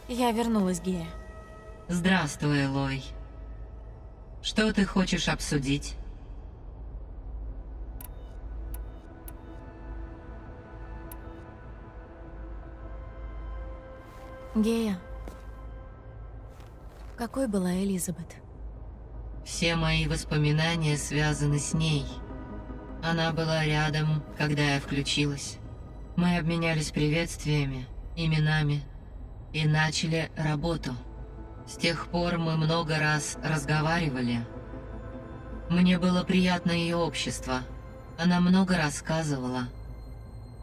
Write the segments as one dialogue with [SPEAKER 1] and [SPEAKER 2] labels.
[SPEAKER 1] Я вернулась, Гея.
[SPEAKER 2] Здравствуй, Элой. Что ты хочешь обсудить?
[SPEAKER 1] Гея, какой была Элизабет?
[SPEAKER 2] Все мои воспоминания связаны с ней. Она была рядом, когда я включилась. Мы обменялись приветствиями, именами и начали работу. С тех пор мы много раз разговаривали. Мне было приятно ее общество. Она много рассказывала.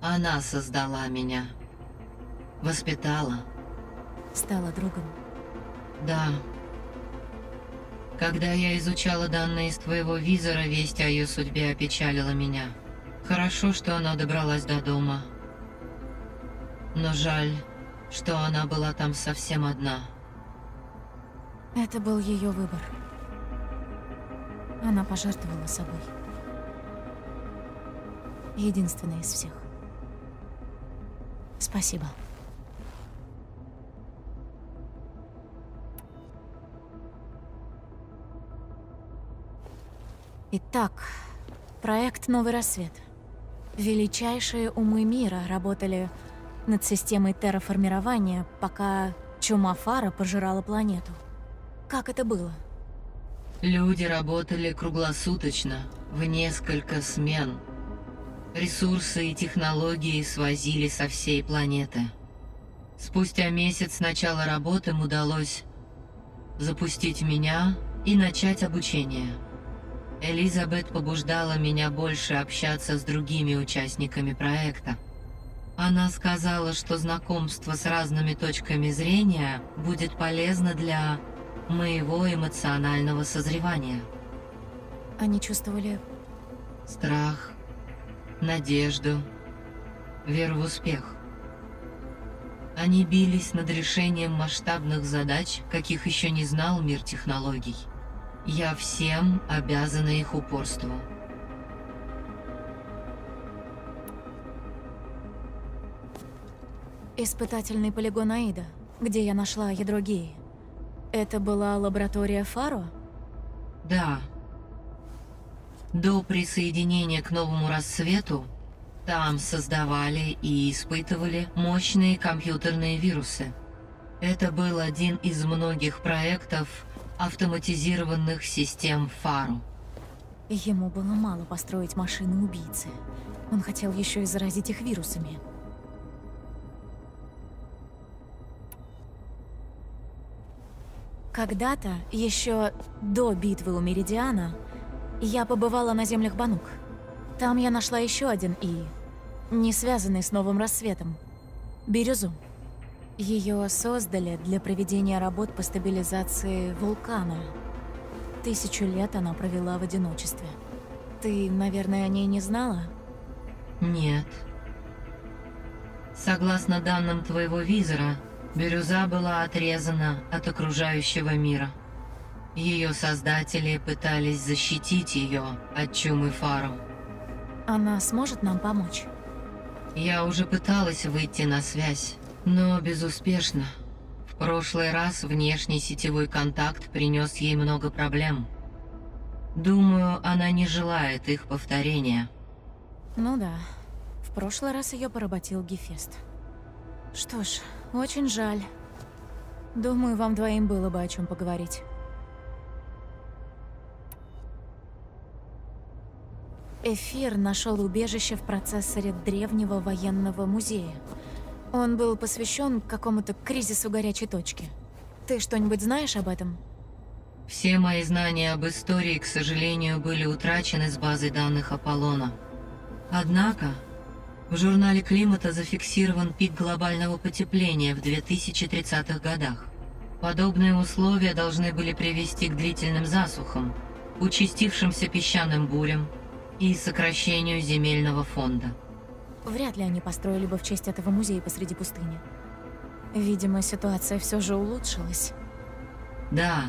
[SPEAKER 2] Она создала меня. Воспитала.
[SPEAKER 1] Стала другом.
[SPEAKER 2] Да. Когда я изучала данные из твоего визора, весть о ее судьбе опечалила меня. Хорошо, что она добралась до дома. Но жаль, что она была там совсем одна.
[SPEAKER 1] Это был ее выбор. Она пожертвовала собой. Единственная из всех. Спасибо. Итак, проект «Новый рассвет». Величайшие умы мира работали над системой терраформирования, пока чума Фара пожирала планету. Как это было?
[SPEAKER 2] Люди работали круглосуточно, в несколько смен. Ресурсы и технологии свозили со всей планеты. Спустя месяц с начала работы им удалось запустить меня и начать обучение. Элизабет побуждала меня больше общаться с другими участниками проекта. Она сказала, что знакомство с разными точками зрения будет полезно для моего эмоционального созревания.
[SPEAKER 1] Они чувствовали...
[SPEAKER 2] Страх, надежду, веру в успех. Они бились над решением масштабных задач, каких еще не знал мир технологий. Я всем обязана их упорству.
[SPEAKER 1] Испытательный полигон Аида, где я нашла ядро Геи. Это была лаборатория Фаро?
[SPEAKER 2] Да. До присоединения к новому рассвету там создавали и испытывали мощные компьютерные вирусы. Это был один из многих проектов автоматизированных систем Фару.
[SPEAKER 1] Ему было мало построить машины-убийцы. Он хотел еще и заразить их вирусами. Когда-то, еще до битвы у Меридиана, я побывала на землях Банук. Там я нашла еще один ИИ, не связанный с новым рассветом. Бирюзу. Ее создали для проведения работ по стабилизации вулкана. 1000 лет она провела в одиночестве. Ты, наверное, о ней не знала?
[SPEAKER 2] Нет. Согласно данным твоего визора, Бирюза была отрезана от окружающего мира. Ее создатели пытались защитить ее от чумы Фару.
[SPEAKER 1] Она сможет нам помочь?
[SPEAKER 2] Я уже пыталась выйти на связь, но безуспешно. В прошлый раз внешний сетевой контакт принес ей много проблем. Думаю, она не желает их повторения.
[SPEAKER 1] Ну да. В прошлый раз ее поработил Гефест. Что ж, очень жаль. Думаю, вам двоим было бы о чем поговорить. Эфир нашел убежище в процессоре древнего военного музея. Он был посвящен какому-то кризису горячей точки. Ты что-нибудь знаешь об этом?
[SPEAKER 2] Все мои знания об истории, к сожалению, были утрачены с базы данных Аполлона. Однако, в журнале климата зафиксирован пик глобального потепления в 2030-х годах. Подобные условия должны были привести к длительным засухам, участившимся песчаным бурям и сокращению земельного фонда.
[SPEAKER 1] Вряд ли они построили бы в честь этого музея посреди пустыни. Видимо, ситуация все же улучшилась.
[SPEAKER 2] Да.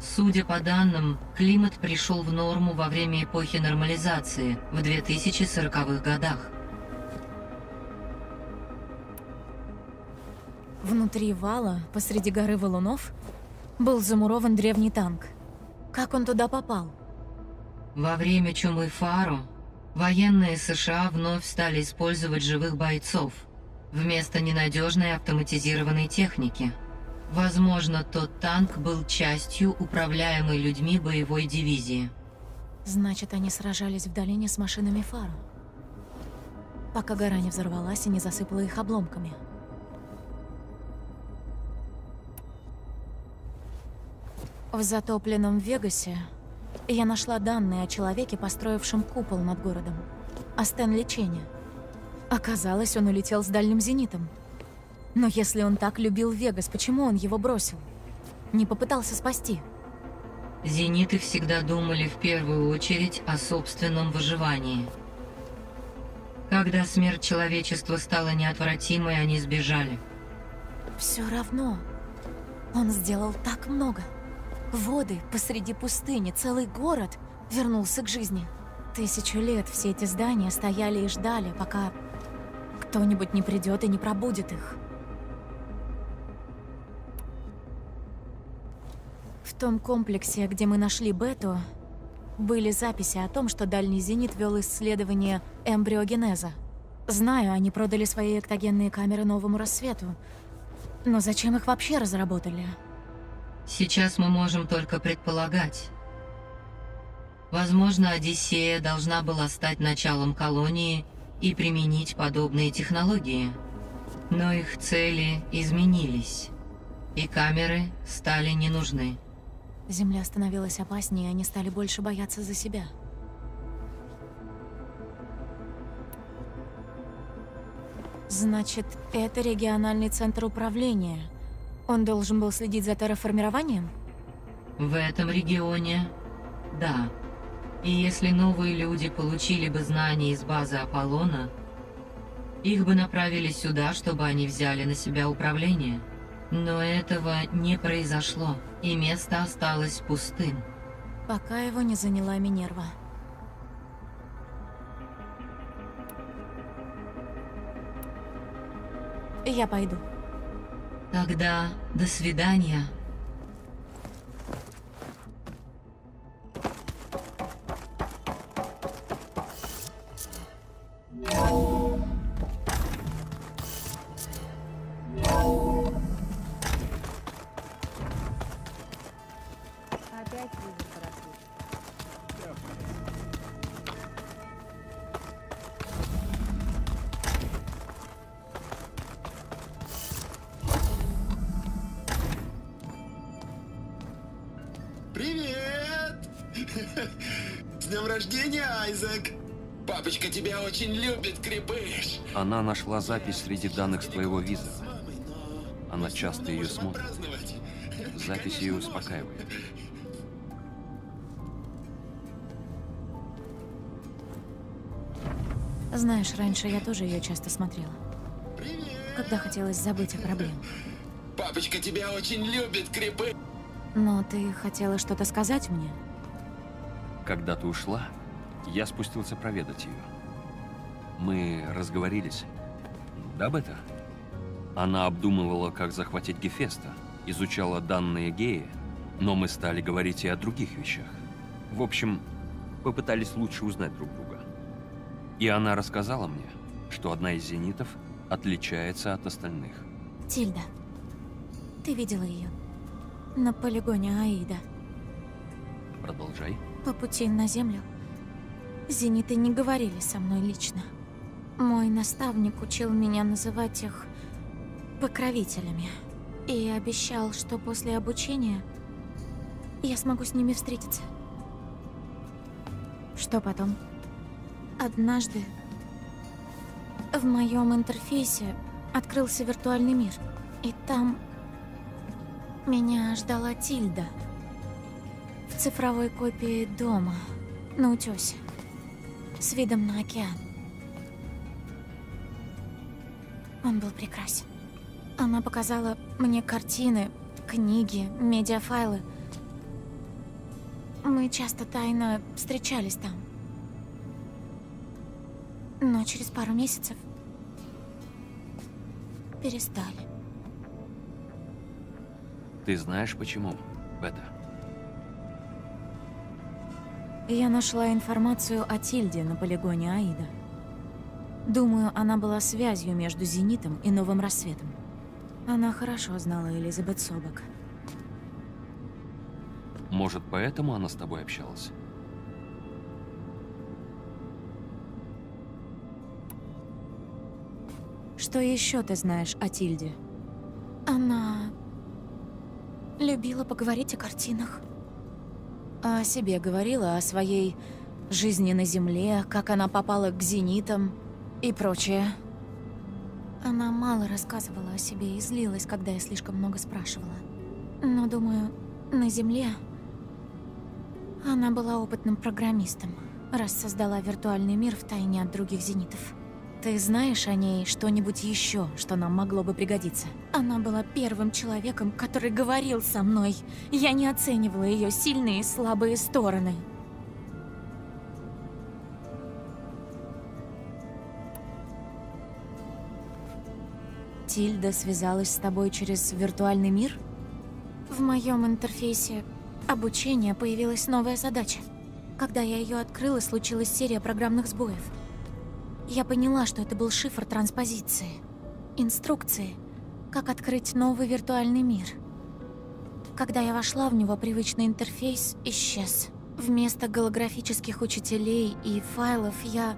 [SPEAKER 2] Судя по данным, климат пришел в норму во время эпохи нормализации в 2040-х годах.
[SPEAKER 1] Внутри вала, посреди горы валунов, был замурован древний танк. Как он туда попал?
[SPEAKER 2] Во время чумы Фаро военные США вновь стали использовать живых бойцов вместо ненадежной автоматизированной техники. Возможно, тот танк был частью управляемой людьми боевой дивизии.
[SPEAKER 1] Значит, они сражались в долине с машинами Фаро, пока гора не взорвалась и не засыпала их обломками. В затопленном Вегасе я нашла данные о человеке, построившем купол над городом. О Стэнли Чене. Оказалось, он улетел с дальним зенитом. Но если он так любил Вегас, почему он его бросил? Не попытался спасти?
[SPEAKER 2] Зениты всегда думали в первую очередь о собственном выживании. Когда смерть человечества стала неотвратимой, они сбежали.
[SPEAKER 1] Все равно. Он сделал так много. Воды посреди пустыни, целый город вернулся к жизни. 1000 лет все эти здания стояли и ждали, пока кто-нибудь не придет и не пробудит их. В том комплексе, где мы нашли Бету, были записи о том, что Дальний Зенит вел исследование эмбриогенеза. Знаю, они продали свои эктогенные камеры Новому Рассвету. Но зачем их вообще разработали?
[SPEAKER 2] Сейчас мы можем только предполагать. Возможно, Одиссея должна была стать началом колонии и применить подобные технологии. Но их цели изменились, и камеры стали не нужны.
[SPEAKER 1] Земля становилась опаснее, и они стали больше бояться за себя. Значит, это региональный центр управления. Он должен был следить за терраформированием?
[SPEAKER 2] В этом регионе, да. И если новые люди получили бы знания из базы Аполлона, их бы направили сюда, чтобы они взяли на себя управление. Но этого не произошло, и место осталось пустым.
[SPEAKER 1] Пока его не заняла Минерва. Я пойду.
[SPEAKER 2] Тогда до свидания.
[SPEAKER 3] Опять вижу парашют.
[SPEAKER 4] Привет! С днем рождения, Айзек! Папочка тебя очень любит, крепыш!
[SPEAKER 5] Она нашла запись среди данных с твоего виза.
[SPEAKER 4] С мамой, но
[SPEAKER 5] Она
[SPEAKER 4] мы
[SPEAKER 5] часто
[SPEAKER 4] снова
[SPEAKER 5] ее
[SPEAKER 4] можем
[SPEAKER 5] смотрит.
[SPEAKER 4] отпраздновать.
[SPEAKER 5] Запись ее успокаивает.
[SPEAKER 1] Знаешь, раньше я тоже ее часто смотрела.
[SPEAKER 4] Привет!
[SPEAKER 1] Когда хотелось забыть о проблемах.
[SPEAKER 4] Папочка тебя очень любит, крепыш!
[SPEAKER 1] Но ты хотела что-то сказать мне?
[SPEAKER 5] Когда ты ушла, я спустился проведать ее. Мы разговорились. Да, Бета? Она обдумывала, как захватить Гефеста, изучала данные Геи, но мы стали говорить и о других вещах. В общем, попытались лучше узнать друг друга. И она рассказала мне, что одна из зенитов отличается от остальных.
[SPEAKER 1] Тильда. Ты видела ее? На полигоне Аида.
[SPEAKER 5] Продолжай.
[SPEAKER 1] По пути на Землю. Зениты не говорили со мной лично. Мой наставник учил меня называть их покровителями. И обещал, что после обучения я смогу с ними встретиться. Что потом? Однажды в моем интерфейсе открылся виртуальный мир. И там меня ждала Тильда. В цифровой копии дома на утёсе. С видом на океан. Он был прекрасен. Она показала мне картины, книги, медиафайлы. Мы часто тайно встречались там. Но через пару месяцев перестали.
[SPEAKER 5] Ты знаешь почему, Бета?
[SPEAKER 1] Я нашла информацию о Тильде на полигоне Аида. Думаю, она была связью между Зенитом и Новым Рассветом. Она хорошо знала Элизабет Собак.
[SPEAKER 5] Может, поэтому она с тобой общалась?
[SPEAKER 1] Что еще ты знаешь о Тильде? Она любила поговорить о картинах. О себе говорила, о своей жизни на Земле, как она попала к Зенитам и прочее. Она мало рассказывала о себе и злилась, когда я слишком много спрашивала. Но, думаю, на Земле она была опытным программистом, раз создала виртуальный мир втайне от других Зенитов. Ты знаешь о ней что-нибудь еще, что нам могло бы пригодиться? Она была первым человеком, который говорил со мной. Я не оценивала ее сильные и слабые стороны. Тильда связалась с тобой через виртуальный мир? В моем интерфейсе обучения появилась новая задача. Когда я ее открыла, случилась серия программных сбоев. Я поняла, что это был шифр транспозиции. Инструкции, как открыть новый виртуальный мир. Когда я вошла в него, привычный интерфейс исчез. Вместо голографических учителей и файлов я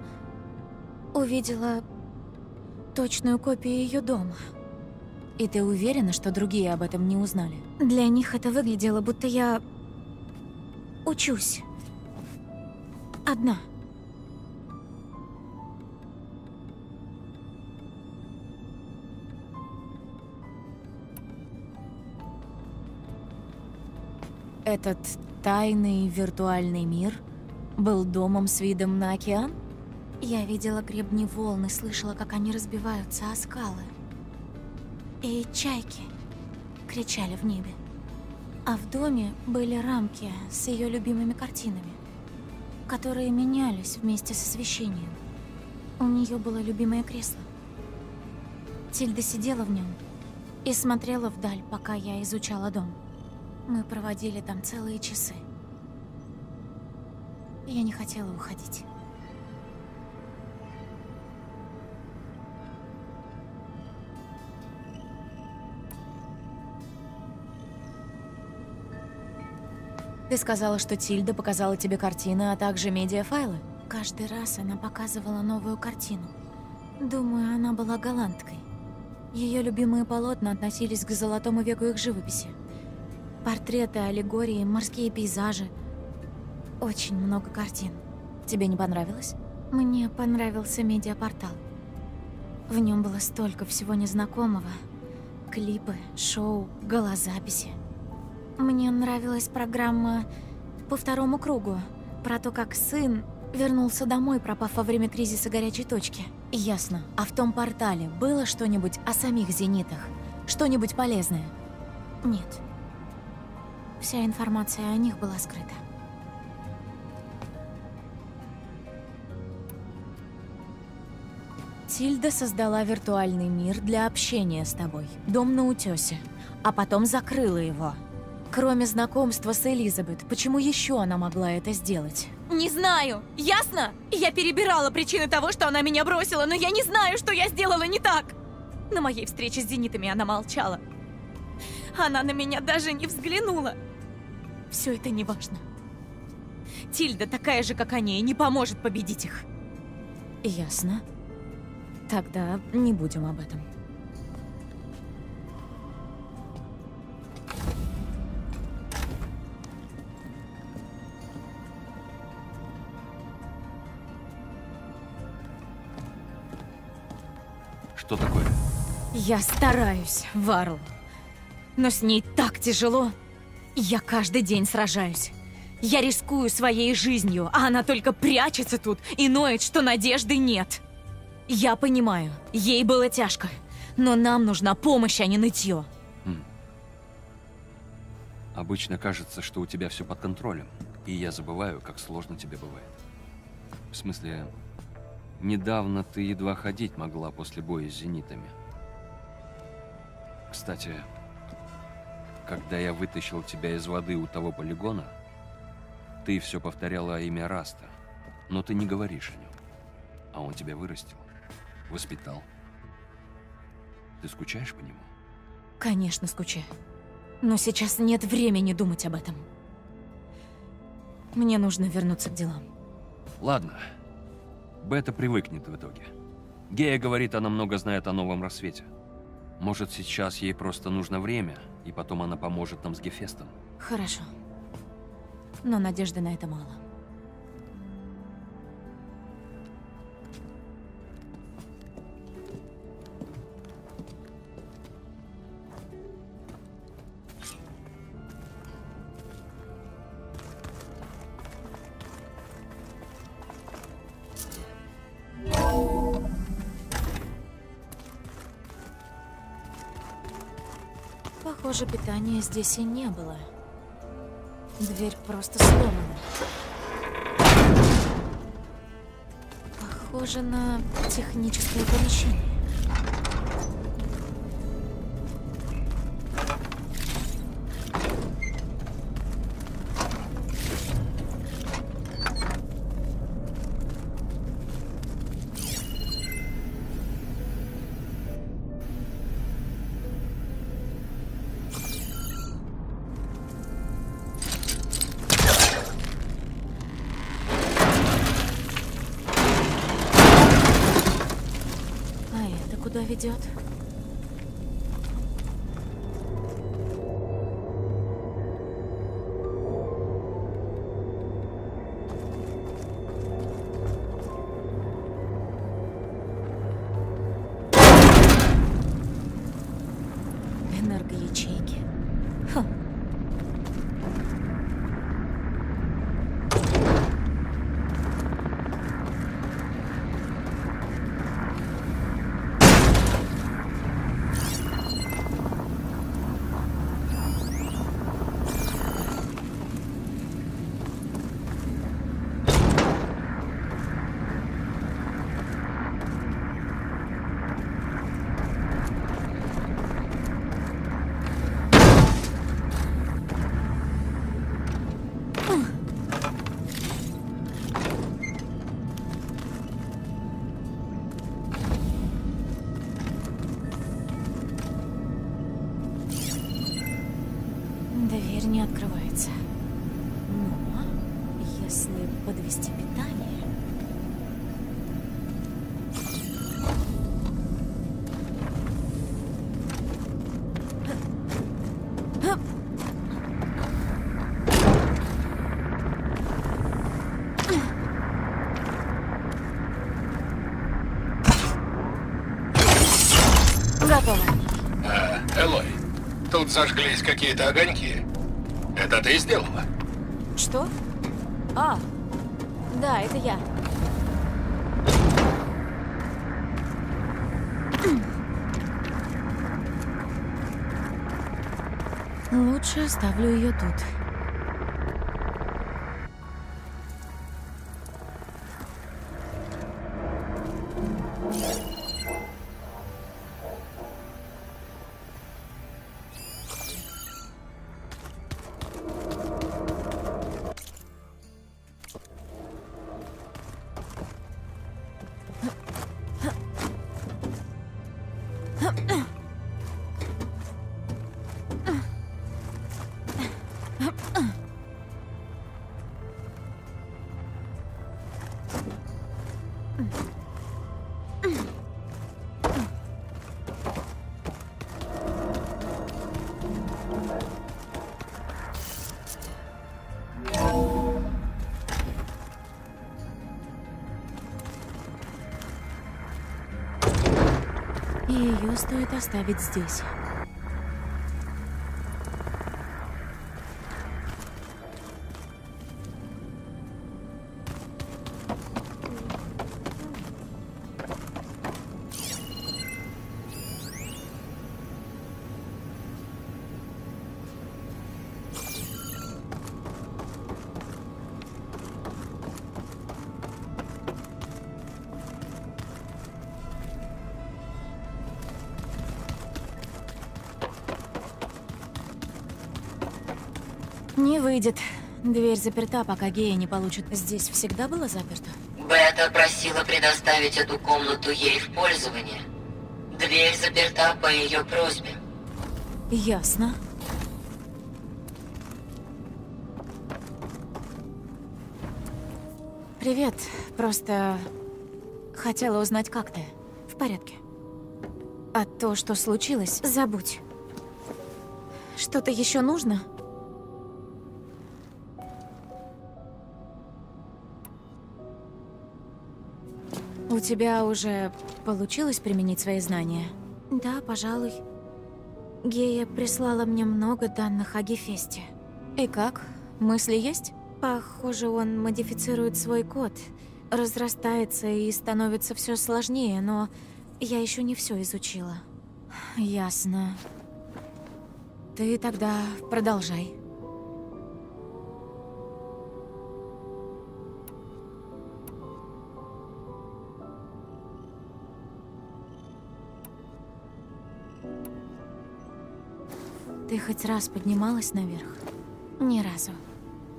[SPEAKER 1] увидела точную копию ее дома. И ты уверена, что другие об этом не узнали? Для них это выглядело, будто я учусь. Одна. Этот тайный виртуальный мир был домом с видом на океан? Я видела гребни волн и слышала, как они разбиваются о скалы. И чайки кричали в небе. А в доме были рамки с ее любимыми картинами, которые менялись вместе с освещением. У нее было любимое кресло. Тильда сидела в нем и смотрела вдаль, пока я изучала дом. Мы проводили там целые часы. Я не хотела уходить. Ты сказала, что Тильда показала тебе картины, а также медиафайлы? Каждый раз она показывала новую картину. Думаю, она была голландкой. Ее любимые полотна относились к золотому веку их живописи. Портреты, аллегории, морские пейзажи. Очень много картин. Тебе не понравилось? Мне понравился медиапортал. В нем было столько всего незнакомого. Клипы, шоу, голозаписи. Мне нравилась программа «По второму кругу», про то, как сын вернулся домой, пропав во время кризиса горячей точки. Ясно. А в том портале было что-нибудь о самих Зенитах? Что-нибудь полезное? Нет. Вся информация о них была скрыта. Тильда создала виртуальный мир для общения с тобой. Дом на утёсе. А потом закрыла его. Кроме знакомства с Элизабет, почему еще она могла это сделать? Не знаю, ясно? Я перебирала причины того, что она меня бросила, но я не знаю, что я сделала не так. На моей встрече с Зенитами она молчала. Она на меня даже не взглянула. Все это не важно. Тильда такая же, как они, и не поможет победить их. Ясно. Тогда не будем об этом.
[SPEAKER 5] Что такое?
[SPEAKER 1] Я стараюсь, Варл. Но с ней так тяжело. Я каждый день сражаюсь. Я рискую своей жизнью, а она только прячется тут и ноет, что надежды нет. Я понимаю, ей было тяжко, но нам нужна помощь, а не нытье.
[SPEAKER 5] Обычно кажется, что у тебя все под контролем, и я забываю, как сложно тебе бывает. В смысле, недавно ты едва ходить могла после боя с зенитами. Кстати, Когда я вытащил тебя из воды у того полигона, ты все повторяла имя Раста, но ты не говоришь о нем. А он тебя вырастил, воспитал. Ты скучаешь по нему?
[SPEAKER 1] Конечно, скучаю. Но сейчас нет времени думать об этом. Мне нужно вернуться к делам.
[SPEAKER 5] Ладно. Бета привыкнет в итоге. Гея говорит, она много знает о новом рассвете. Может, сейчас ей просто нужно время, и потом она поможет нам с Гефестом.
[SPEAKER 1] Хорошо. Но надежды на это мало. Похоже, питания здесь и не было. Дверь просто сломана. Похоже на техническое помещение. Куда ведет? Энергоячейки. Ха. Дверь не открывается. Но если подвести питание... Готово.
[SPEAKER 6] Элой, тут зажглись какие-то огоньки. Это ты сделала?
[SPEAKER 1] Что? А, да, это я. Лучше оставлю ее тут. И ее стоит оставить здесь. Не выйдет. Дверь заперта, пока Гея не получит. Здесь всегда было заперто?
[SPEAKER 2] Бета просила предоставить эту комнату ей в пользование. Дверь заперта по ее просьбе.
[SPEAKER 1] Ясно. Привет. Просто хотела узнать, как ты. В порядке. А то, что случилось, забудь. Что-то еще нужно? У тебя уже получилось применить свои знания? Да, пожалуй. Гея прислала мне много данных о Гефесте. И как? Мысли есть? Похоже, он модифицирует свой код, разрастается и становится все сложнее, но я еще не все изучила. Ясно. Ты тогда продолжай. Ты хоть раз поднималась наверх? Ни разу.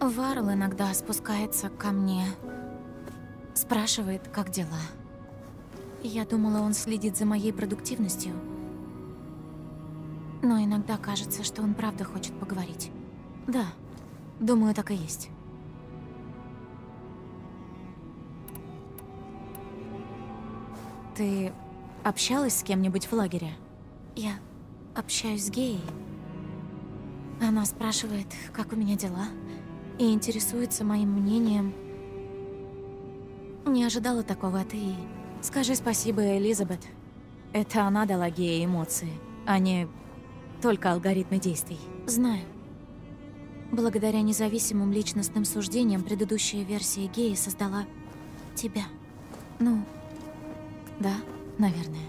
[SPEAKER 1] Варл иногда спускается ко мне. Спрашивает, как дела. Я думала, он следит за моей продуктивностью. Но иногда кажется, что он правда хочет поговорить. Да, думаю, так и есть. Ты общалась с кем-нибудь в лагере? Я общаюсь с Геей. Она спрашивает, как у меня дела, и интересуется моим мнением. Не ожидала такого от Ии. Скажи спасибо, Элизабет. Это она дала Гее эмоции, а не только алгоритмы действий. Знаю. Благодаря независимым личностным суждениям предыдущая версия Геи создала тебя. Ну, да, наверное.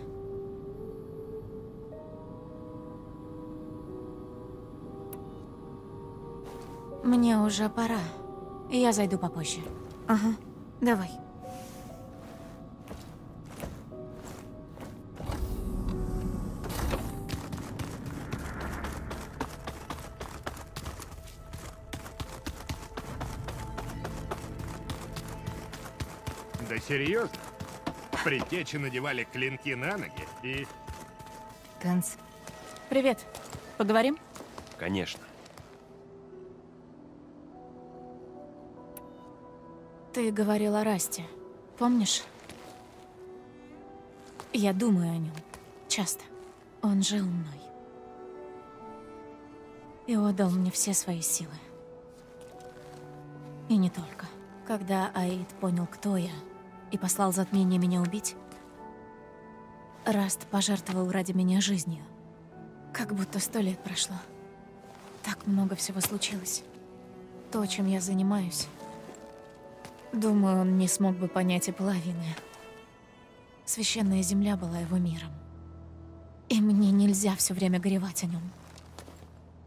[SPEAKER 1] Мне уже пора. Я зайду попозже. Ага, давай.
[SPEAKER 7] Да серьезно? Предтечи надевали клинки на ноги и...
[SPEAKER 1] Ганс. Привет. Поговорим?
[SPEAKER 5] Конечно.
[SPEAKER 1] Ты говорил о Расте. Помнишь? Я думаю о нем. Часто. Он жил мной. И отдал мне все свои силы. И не только. Когда Аид понял, кто я, и послал затмение меня убить, Раст пожертвовал ради меня жизнью. Как будто 100 лет прошло. Так много всего случилось. То, чем я занимаюсь. Думаю, он не смог бы понять и половины. Священная земля была его миром. И мне нельзя все время горевать о нем.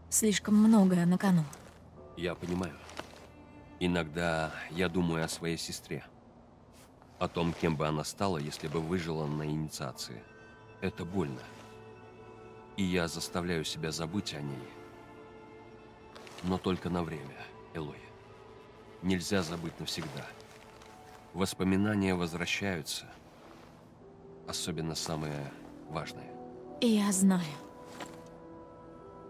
[SPEAKER 1] Слишком многое на кону.
[SPEAKER 5] Я понимаю. Иногда я думаю о своей сестре. О том, кем бы она стала, если бы выжила на инициации. Это больно. И я заставляю себя забыть о ней. Но только на время, Элой. Нельзя забыть навсегда. Воспоминания возвращаются. Особенно самые важные.
[SPEAKER 1] Я знаю.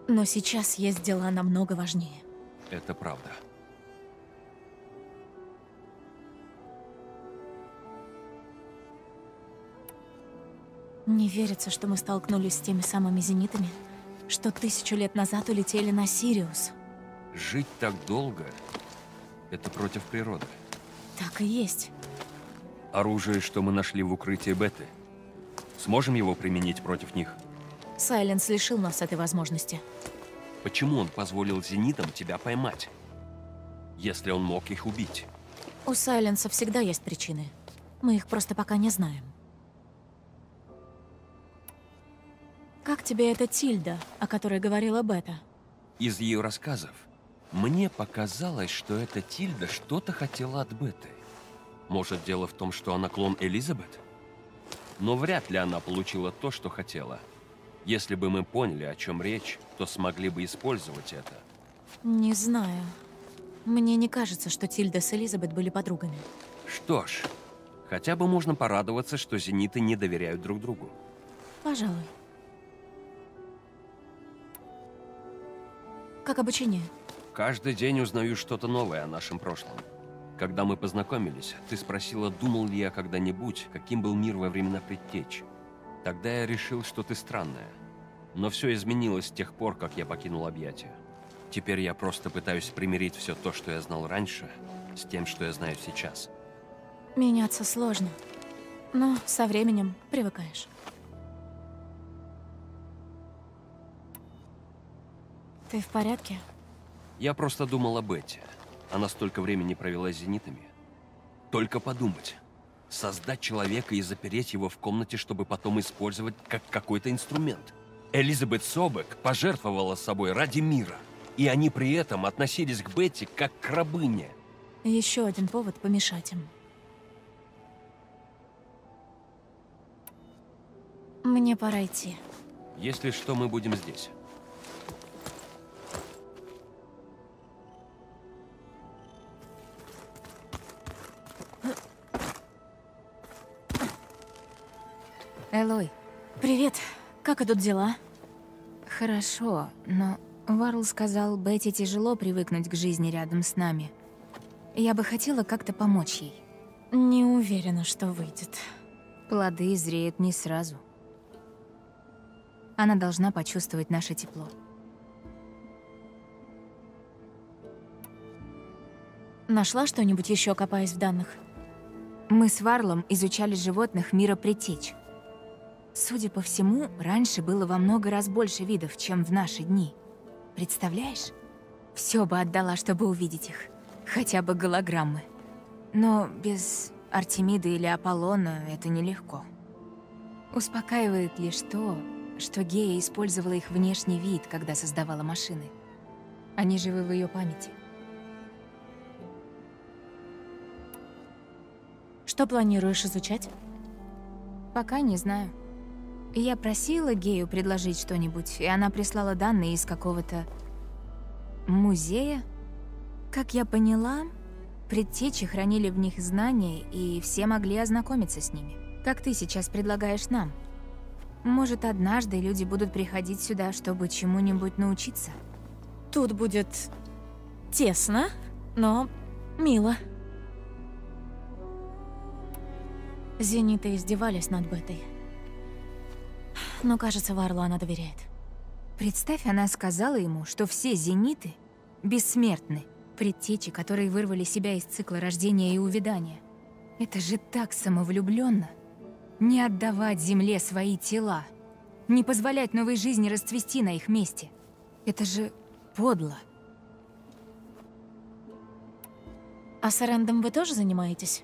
[SPEAKER 1] Но сейчас есть дела намного важнее.
[SPEAKER 5] Это правда.
[SPEAKER 1] Не верится, что мы столкнулись с теми самыми зенитами, что 1000 лет назад улетели на Сириус.
[SPEAKER 5] Жить так долго – это против природы.
[SPEAKER 1] Так и есть.
[SPEAKER 5] Оружие, что мы нашли в укрытии Беты. Сможем его применить против них?
[SPEAKER 1] Сайленс лишил нас этой возможности.
[SPEAKER 5] Почему он позволил зенитам тебя поймать, если он мог их убить?
[SPEAKER 1] У Сайленса всегда есть причины. Мы их просто пока не знаем. Как тебе эта Тильда, о которой говорила Бета?
[SPEAKER 5] Из ее рассказов мне показалось, что эта Тильда что-то хотела от Беты. Может, дело в том, что она клон Элизабет? Но вряд ли она получила то, что хотела. Если бы мы поняли, о чем речь, то смогли бы использовать это.
[SPEAKER 1] Не знаю. Мне не кажется, что Тильда с Элизабет были подругами.
[SPEAKER 5] Что ж, хотя бы можно порадоваться, что зениты не доверяют друг другу.
[SPEAKER 1] Пожалуй. Как обучение?
[SPEAKER 5] Каждый день узнаю что-то новое о нашем прошлом. Когда мы познакомились, ты спросила, думал ли я когда-нибудь, каким был мир во времена предтеч. Тогда я решил, что ты странная. Но все изменилось с тех пор, как я покинул объятия. Теперь я просто пытаюсь примирить все то, что я знал раньше, с тем, что я знаю сейчас.
[SPEAKER 1] Меняться сложно. Но со временем привыкаешь. Ты в порядке?
[SPEAKER 5] Я просто думал о Бетти. Она столько времени провела с зенитами. Только подумать. Создать человека и запереть его в комнате, чтобы потом использовать как какой-то инструмент. Элизабет Собек пожертвовала собой ради мира. И они при этом относились к Бетти как к рабыне.
[SPEAKER 1] Еще один повод помешать им. Мне пора идти.
[SPEAKER 5] Если что, мы будем здесь.
[SPEAKER 3] Элой,
[SPEAKER 1] Привет. Как идут дела?
[SPEAKER 3] хорошо, но Варл сказал, Бетти тяжело привыкнуть к жизни рядом с нами. Я бы хотела как-то помочь ей.
[SPEAKER 1] Не уверена, что выйдет.
[SPEAKER 3] Плоды зреют не сразу. Она должна почувствовать наше тепло.
[SPEAKER 1] Нашла что-нибудь еще, копаясь в данных?
[SPEAKER 3] Мы с Варлом изучали животных мира предтеч. Судя по всему, раньше было во много раз больше видов, чем в наши дни. Представляешь? Все бы отдала, чтобы увидеть их. Хотя бы голограммы. Но без Артемиды или Аполлона это нелегко. Успокаивает лишь то, что Гея использовала их внешний вид, когда создавала машины. Они живы в ее памяти.
[SPEAKER 1] Что планируешь изучать?
[SPEAKER 3] Пока не знаю. Я просила Гею предложить что-нибудь, и она прислала данные из какого-то музея. Как я поняла, предтечи хранили в них знания, и все могли ознакомиться с ними. Как ты сейчас предлагаешь нам? Может, однажды люди будут приходить сюда, чтобы чему-нибудь научиться?
[SPEAKER 1] Тут будет тесно, но мило. Зениты издевались над Бетой. Но, кажется, Варлу она доверяет.
[SPEAKER 3] Представь, она сказала ему, что все зениты бессмертны. Предтечи, которые вырвали себя из цикла рождения и увядания. Это же так самовлюбленно. Не отдавать земле свои тела. Не позволять новой жизни расцвести на их месте. Это же подло.
[SPEAKER 1] А с Эрэндом вы тоже занимаетесь?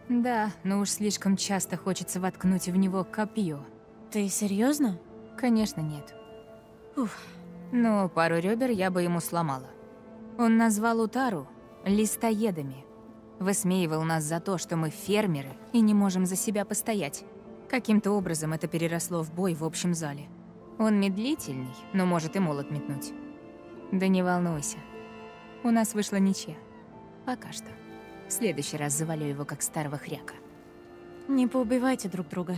[SPEAKER 3] Да, но уж слишком часто хочется воткнуть в него копье.
[SPEAKER 1] Ты серьезно?
[SPEAKER 3] Конечно, нет.
[SPEAKER 1] Уф.
[SPEAKER 3] Но пару ребер я бы ему сломала. Он назвал Утару листоедами. Высмеивал нас за то, что мы фермеры и не можем за себя постоять. Каким-то образом это переросло в бой в общем зале. Он медлительный, но может и молот метнуть. Да не волнуйся. У нас вышла ничья. Пока что. В следующий раз завалю его, как старого хряка.
[SPEAKER 1] Не поубивайте друг друга.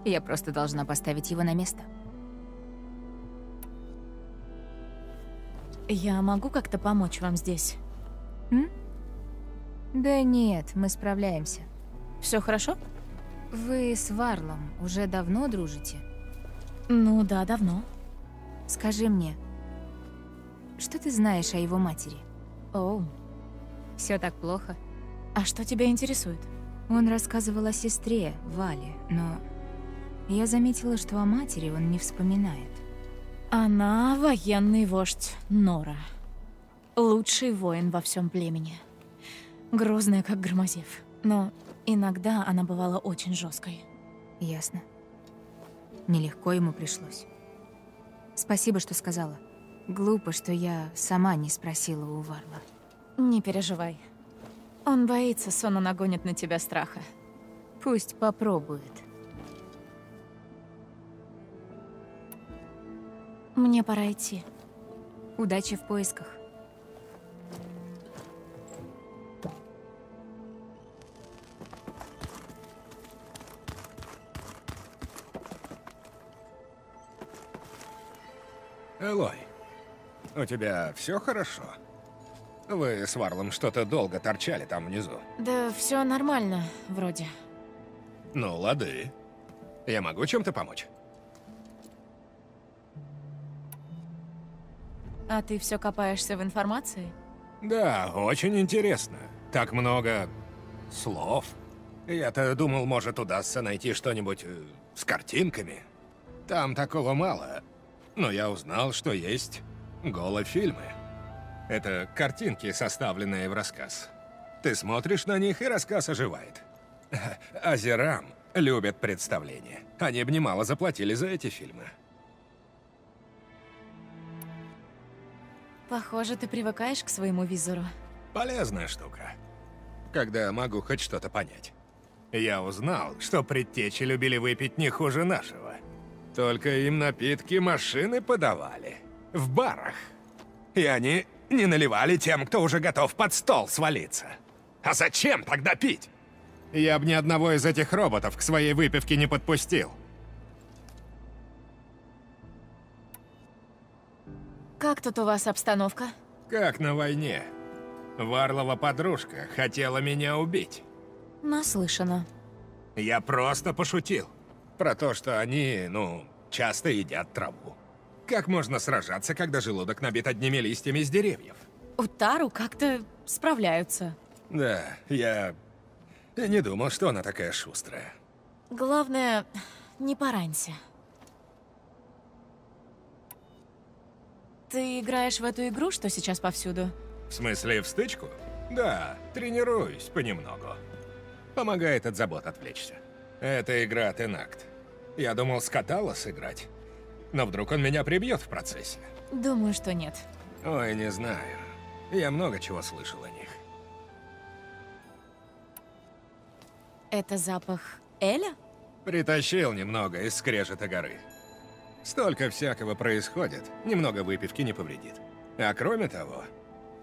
[SPEAKER 3] Я просто должна поставить его на место.
[SPEAKER 1] Я могу как-то помочь вам здесь?
[SPEAKER 3] Да нет, мы справляемся.
[SPEAKER 1] Все хорошо?
[SPEAKER 3] Вы с Варлом уже давно дружите?
[SPEAKER 1] Ну да, давно.
[SPEAKER 3] Скажи мне, что ты знаешь о его матери?
[SPEAKER 1] Оу.
[SPEAKER 3] Все так плохо?
[SPEAKER 1] А что тебя интересует?
[SPEAKER 3] Он рассказывал о сестре, Вале, но я заметила, что о матери он не вспоминает.
[SPEAKER 1] Она военный вождь Нора. Лучший воин во всем племени. Грозная, как громозев. Но иногда она бывала очень жесткой.
[SPEAKER 3] Ясно. Нелегко ему пришлось. Спасибо, что сказала. Глупо, что я сама не спросила у Варла.
[SPEAKER 1] Не переживай. Он боится, Сона нагонит на тебя страха.
[SPEAKER 3] Пусть попробует.
[SPEAKER 1] Мне пора идти.
[SPEAKER 3] Удачи в поисках.
[SPEAKER 7] Элой, у тебя все хорошо? Вы с Варлом что-то долго торчали там внизу.
[SPEAKER 1] Да все нормально, вроде.
[SPEAKER 7] Ну, лады. Я могу чем-то помочь?
[SPEAKER 1] А ты все копаешься в информации?
[SPEAKER 7] Да, очень интересно. Так много слов. Я-то думал, может, удастся найти что-нибудь с картинками. Там такого мало. Но я узнал, что есть голофильмы. Это картинки, составленные в рассказ. Ты смотришь на них, и рассказ оживает. Азерам любят представления. Они бы немало заплатили за эти фильмы.
[SPEAKER 1] Похоже, ты привыкаешь к своему визору.
[SPEAKER 7] Полезная штука. Когда могу хоть что-то понять. Я узнал, что предтечи любили выпить не хуже нашего. Только им напитки машины подавали. В барах. И они не наливали тем, кто уже готов под стол свалиться. А зачем тогда пить? Я бы ни одного из этих роботов к своей выпивке не подпустил.
[SPEAKER 1] Как тут у вас обстановка?
[SPEAKER 7] Как на войне. Варлова подружка хотела меня убить.
[SPEAKER 1] Наслышана.
[SPEAKER 7] Я просто пошутил. Про то, что они, часто едят траву. Как можно сражаться, когда желудок набит одними листьями с деревьев?
[SPEAKER 1] Утару как-то справляются.
[SPEAKER 7] Да, я не думал, что она такая шустрая.
[SPEAKER 1] Главное, не поранься. Ты играешь в эту игру, что сейчас повсюду?
[SPEAKER 7] В смысле, в стычку? Да, тренируюсь понемногу. Помогает от забот отвлечься. Это игра Тенакт. Я думал с Катала сыграть. Но вдруг он меня прибьет в процессе.
[SPEAKER 1] Думаю, что нет.
[SPEAKER 7] Ой, не знаю. Я много чего слышал о них.
[SPEAKER 1] Это запах Эля?
[SPEAKER 7] Притащил немного из скрежета горы. Столько всякого происходит, немного выпивки не повредит. А кроме того,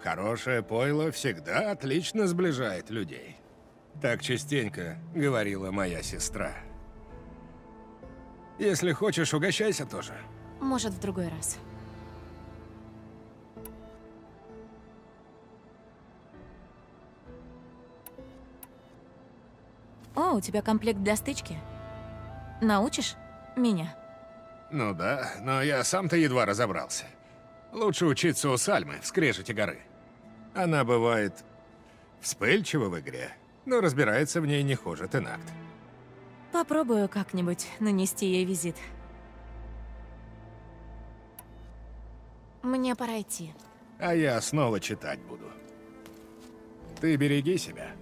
[SPEAKER 7] хорошее пойло всегда отлично сближает людей. Так частенько говорила моя сестра. Если хочешь, угощайся тоже.
[SPEAKER 1] Может, в другой раз. О, у тебя комплект для стычки. Научишь меня?
[SPEAKER 7] Ну да, но я сам-то едва разобрался. Лучше учиться у Сальмы в скрежете горы. Она бывает вспыльчива в игре, но разбирается в ней не хуже Тенакт.
[SPEAKER 1] Попробую как-нибудь нанести ей визит. Мне пора идти.
[SPEAKER 7] А я снова читать буду. Ты береги себя.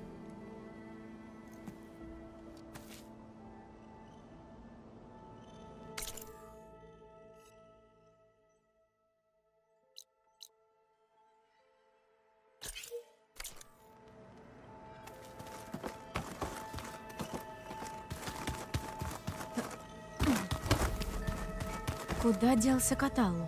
[SPEAKER 1] Куда делся Каталу?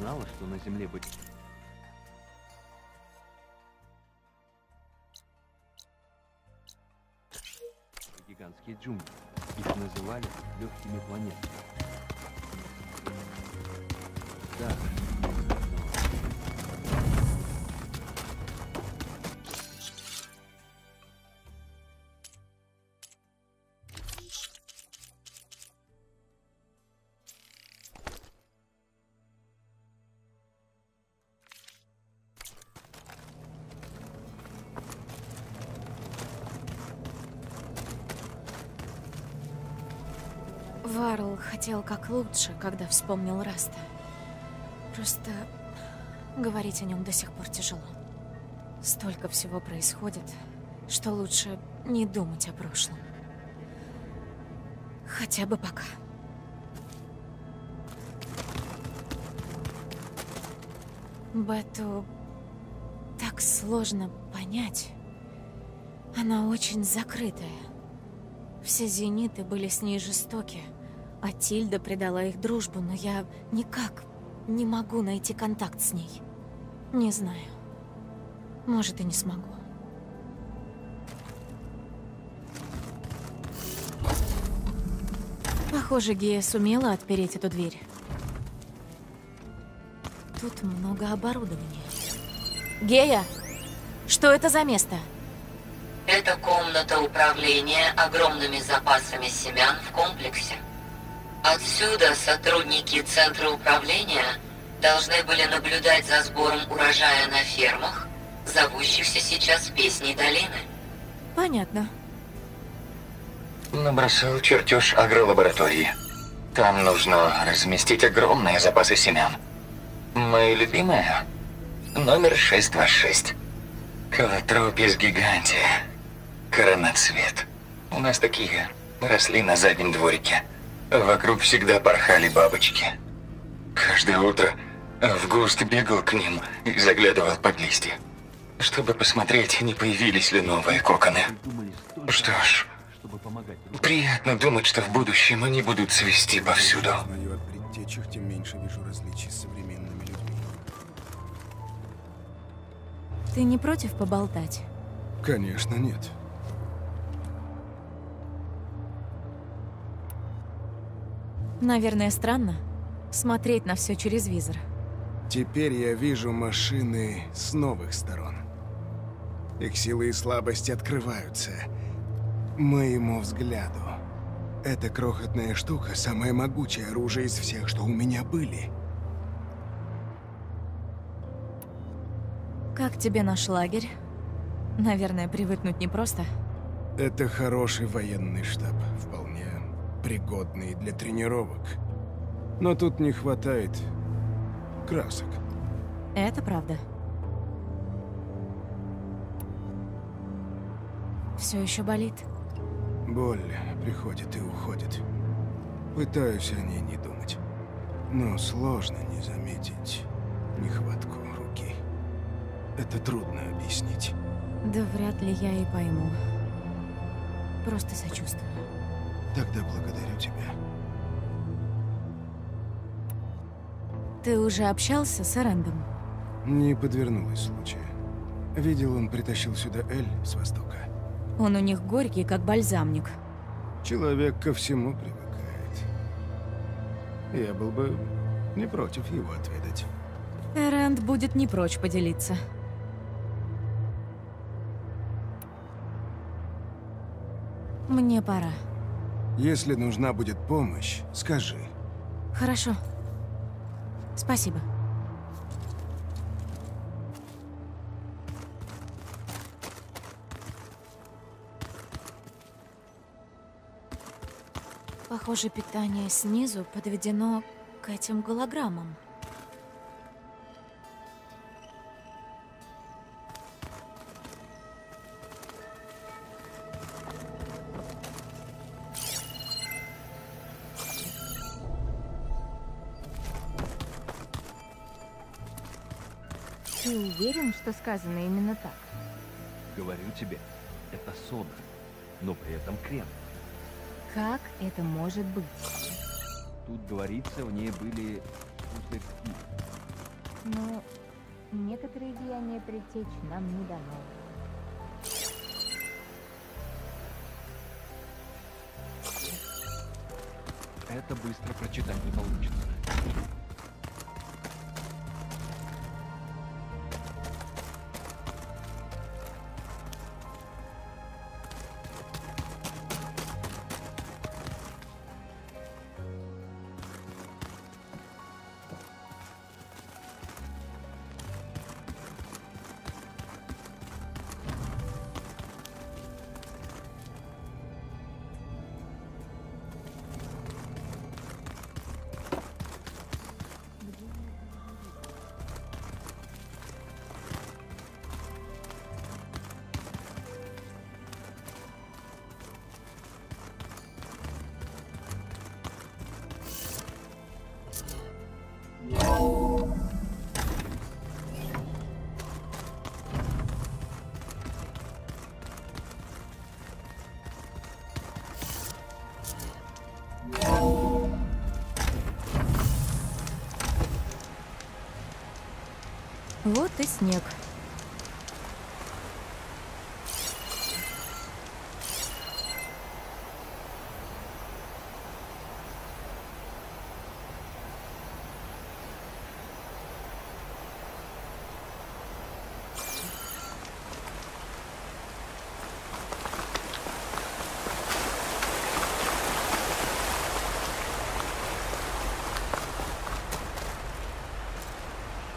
[SPEAKER 5] знала, что на Земле быть... Гигантские джунгли. Их называли легкими планетами. Да.
[SPEAKER 1] Варл хотел как лучше, когда вспомнил Раста. Просто говорить о нем до сих пор тяжело. Столько всего происходит, что лучше не думать о прошлом. Хотя бы пока. Бетту так сложно понять. Она очень закрытая. Все зениты были с ней жестоки, а Тильда предала их дружбу, но я никак не могу найти контакт с ней. Не знаю. Может, и не смогу. Похоже, Гея сумела отпереть эту дверь. Тут много оборудования. Гея! Что это за место?
[SPEAKER 2] Это комната управления огромными запасами семян в комплексе. Отсюда сотрудники Центра управления должны были наблюдать за сбором урожая на фермах, зовущихся сейчас Песней долины.
[SPEAKER 1] Понятно.
[SPEAKER 6] Набросал чертеж агролаборатории. Там нужно разместить огромные запасы семян. Мои любимые? Номер 626. Calotropis gigante. Короноцвет. У нас такие росли на заднем дворике. Вокруг всегда порхали бабочки. Каждое утро Август бегал к ним и заглядывал под листья, чтобы посмотреть, не появились ли новые коконы. Что ж, приятно думать, что в будущем они будут цвести повсюду.
[SPEAKER 8] Узнаю от предтечих, тем меньше вижу различий с современными людьми.
[SPEAKER 1] Ты не против поболтать?
[SPEAKER 8] Конечно, нет.
[SPEAKER 1] Наверное, странно смотреть на все через визор.
[SPEAKER 8] Теперь я вижу машины с новых сторон. Их силы и слабости открываются моему взгляду. Эта крохотная штука — самое могучее оружие из всех, что у меня были.
[SPEAKER 1] Как тебе наш лагерь? Наверное, привыкнуть непросто.
[SPEAKER 8] Это хороший военный штаб, вполне пригодный для тренировок. Но тут не хватает красок.
[SPEAKER 1] Это правда. Все еще болит?
[SPEAKER 8] Боль приходит и уходит. Пытаюсь о ней не думать. Но сложно не заметить нехватку руки. Это трудно объяснить.
[SPEAKER 1] Да вряд ли я и пойму. Просто сочувствую.
[SPEAKER 8] Тогда благодарю тебя.
[SPEAKER 1] Ты уже общался с Эрендом?
[SPEAKER 8] Не подвернулось случая. Видел, он притащил сюда Эль с востока.
[SPEAKER 1] Он у них горький, как бальзамник.
[SPEAKER 8] Человек ко всему привыкает. Я был бы не против его отведать.
[SPEAKER 1] Эренд будет не прочь поделиться. Мне пора.
[SPEAKER 8] Если нужна будет помощь, скажи.
[SPEAKER 1] Хорошо. Спасибо. Похоже, питание снизу подведено к этим голограммам.
[SPEAKER 3] Ты уверен, что сказано именно так?
[SPEAKER 5] Говорю тебе, это сода, но при этом крем.
[SPEAKER 3] Как это может быть?
[SPEAKER 5] Тут говорится, в ней были пузырьки.
[SPEAKER 3] Но некоторые деяния предтеч нам не дано.
[SPEAKER 9] Это быстро прочитать не получится.
[SPEAKER 1] Вот и снег.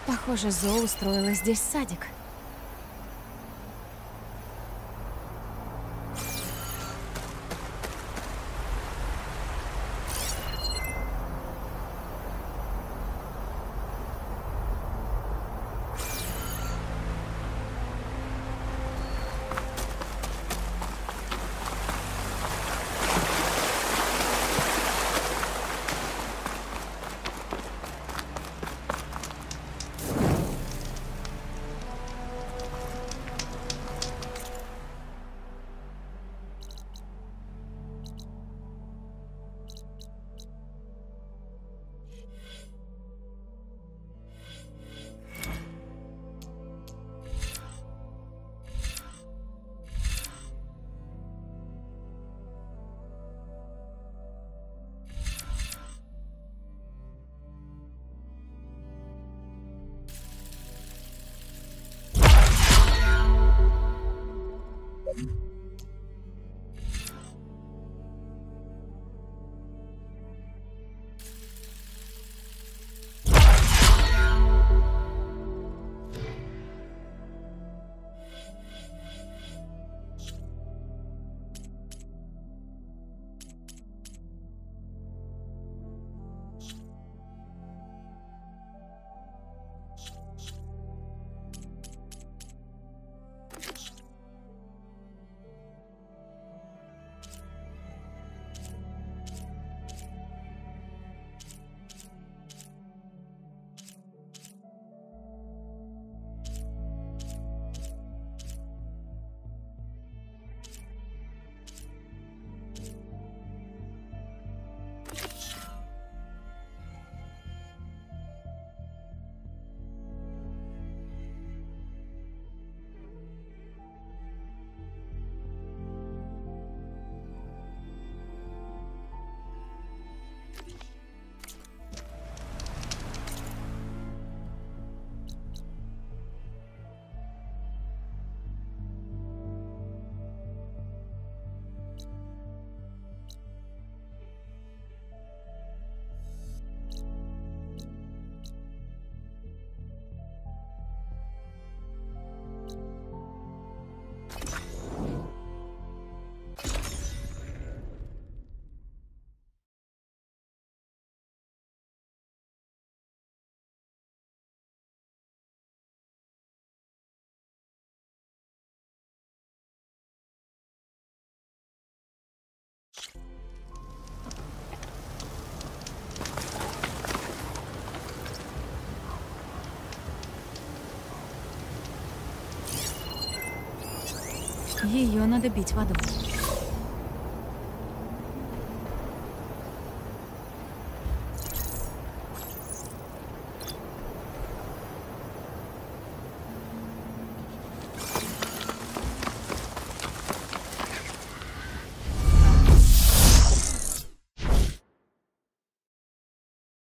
[SPEAKER 1] Похоже, Зо устроила здесь садик. Ее надо бить водой.